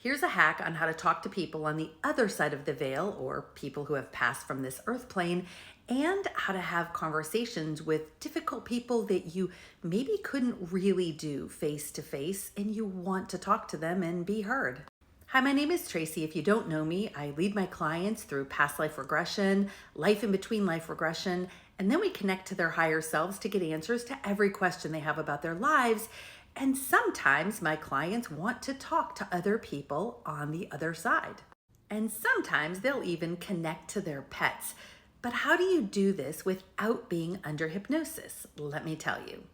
Here's a hack on how to talk to people on the other side of the veil, or people who have passed from this earth plane, and how to have conversations with difficult people that you maybe couldn't really do face to face and you want to talk to them and be heard. Hi, my name is Tracy. If you don't know me, I lead my clients through past life regression, life in between life regression, and then we connect to their higher selves to get answers to every question they have about their lives. And sometimes my clients want to talk to other people on the other side. And sometimes they'll even connect to their pets. But how do you do this without being under hypnosis? Let me tell you.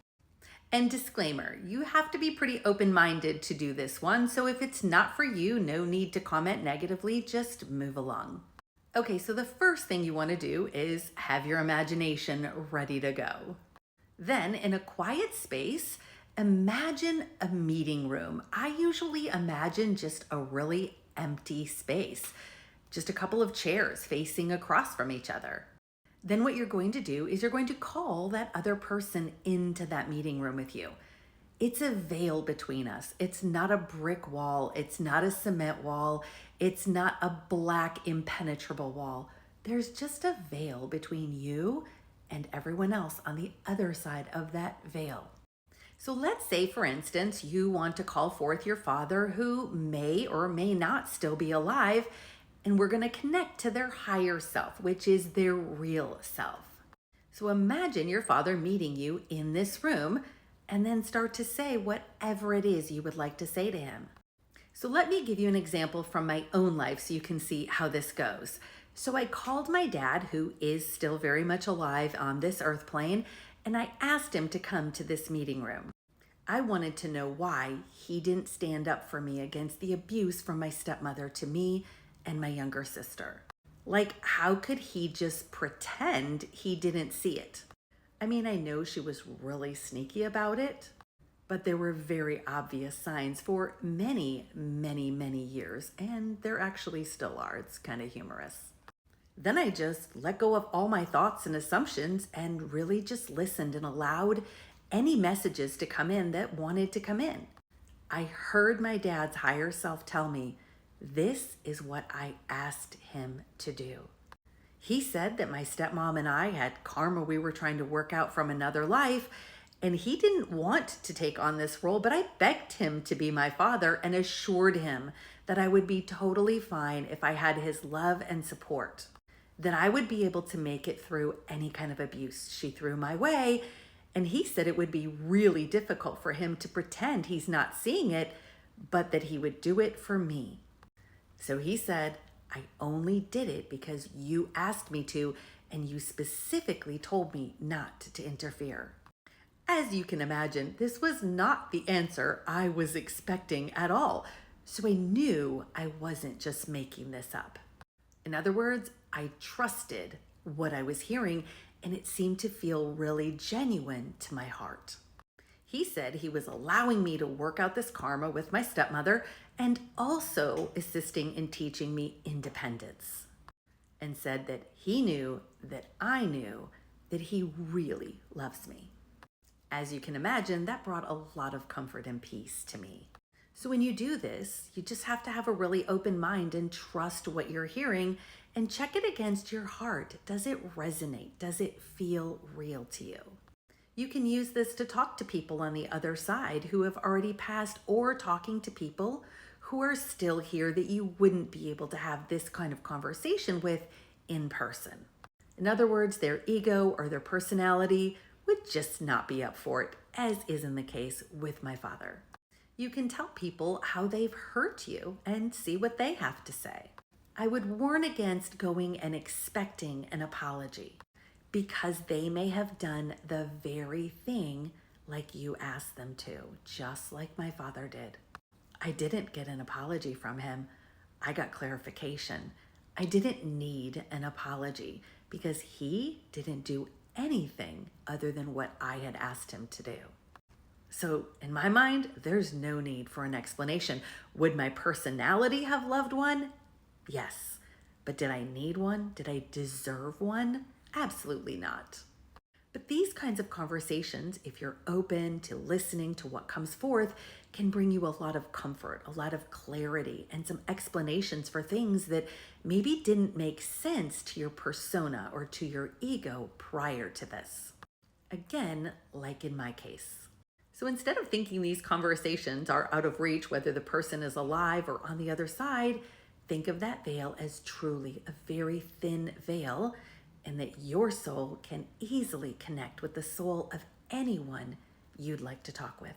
And disclaimer, you have to be pretty open-minded to do this one, so if it's not for you, no need to comment negatively, just move along. Okay, so the first thing you want to do is have your imagination ready to go. Then, in a quiet space, imagine a meeting room. I usually imagine just a really empty space, just a couple of chairs facing across from each other. Then what you're going to do is you're going to call that other person into that meeting room with you. It's a veil between us. It's not a brick wall. It's not a cement wall. It's not a black, impenetrable wall. There's just a veil between you and everyone else on the other side of that veil. So let's say, for instance, you want to call forth your father who may or may not still be alive, and we're going to connect to their higher self, which is their real self. So imagine your father meeting you in this room and then start to say whatever it is you would like to say to him. So let me give you an example from my own life so you can see how this goes. So I called my dad, who is still very much alive on this earth plane, and I asked him to come to this meeting room. I wanted to know why he didn't stand up for me against the abuse from my stepmother to me and my younger sister. Like, how could he just pretend he didn't see it? I mean, I know she was really sneaky about it, but there were very obvious signs for many, many, many years, and there actually still are. It's kind of humorous. Then I just let go of all my thoughts and assumptions and really just listened and allowed any messages to come in that wanted to come in. I heard my dad's higher self tell me, this is what I asked him to do. He said that my stepmom and I had karma we were trying to work out from another life, and he didn't want to take on this role, but I begged him to be my father and assured him that I would be totally fine if I had his love and support, that I would be able to make it through any kind of abuse she threw my way. And he said it would be really difficult for him to pretend he's not seeing it, but that he would do it for me. So he said, I only did it because you asked me to, and you specifically told me not to interfere. As you can imagine, this was not the answer I was expecting at all. So I knew I wasn't just making this up. In other words, I trusted what I was hearing, and it seemed to feel really genuine to my heart. He said he was allowing me to work out this karma with my stepmother and also assisting in teaching me independence, and said that he knew that I knew that he really loves me. As you can imagine, that brought a lot of comfort and peace to me. So when you do this, you just have to have a really open mind and trust what you're hearing and check it against your heart. Does it resonate? Does it feel real to you? You can use this to talk to people on the other side who have already passed, or talking to people who are still here that you wouldn't be able to have this kind of conversation with in person. In other words, their ego or their personality would just not be up for it, as isn't the case with my father. You can tell people how they've hurt you and see what they have to say. I would warn against going and expecting an apology, because they may have done the very thing like you asked them to, just like my father did. I didn't get an apology from him. I got clarification. I didn't need an apology because he didn't do anything other than what I had asked him to do. So in my mind, there's no need for an explanation. Would my personality have loved one? Yes. But did I need one? Did I deserve one? Absolutely not. But these kinds of conversations, if you're open to listening to what comes forth, can bring you a lot of comfort, a lot of clarity, and some explanations for things that maybe didn't make sense to your persona or to your ego prior to this. Again, like in my case. So instead of thinking these conversations are out of reach, whether the person is alive or on the other side, think of that veil as truly a very thin veil, and that your soul can easily connect with the soul of anyone you'd like to talk with.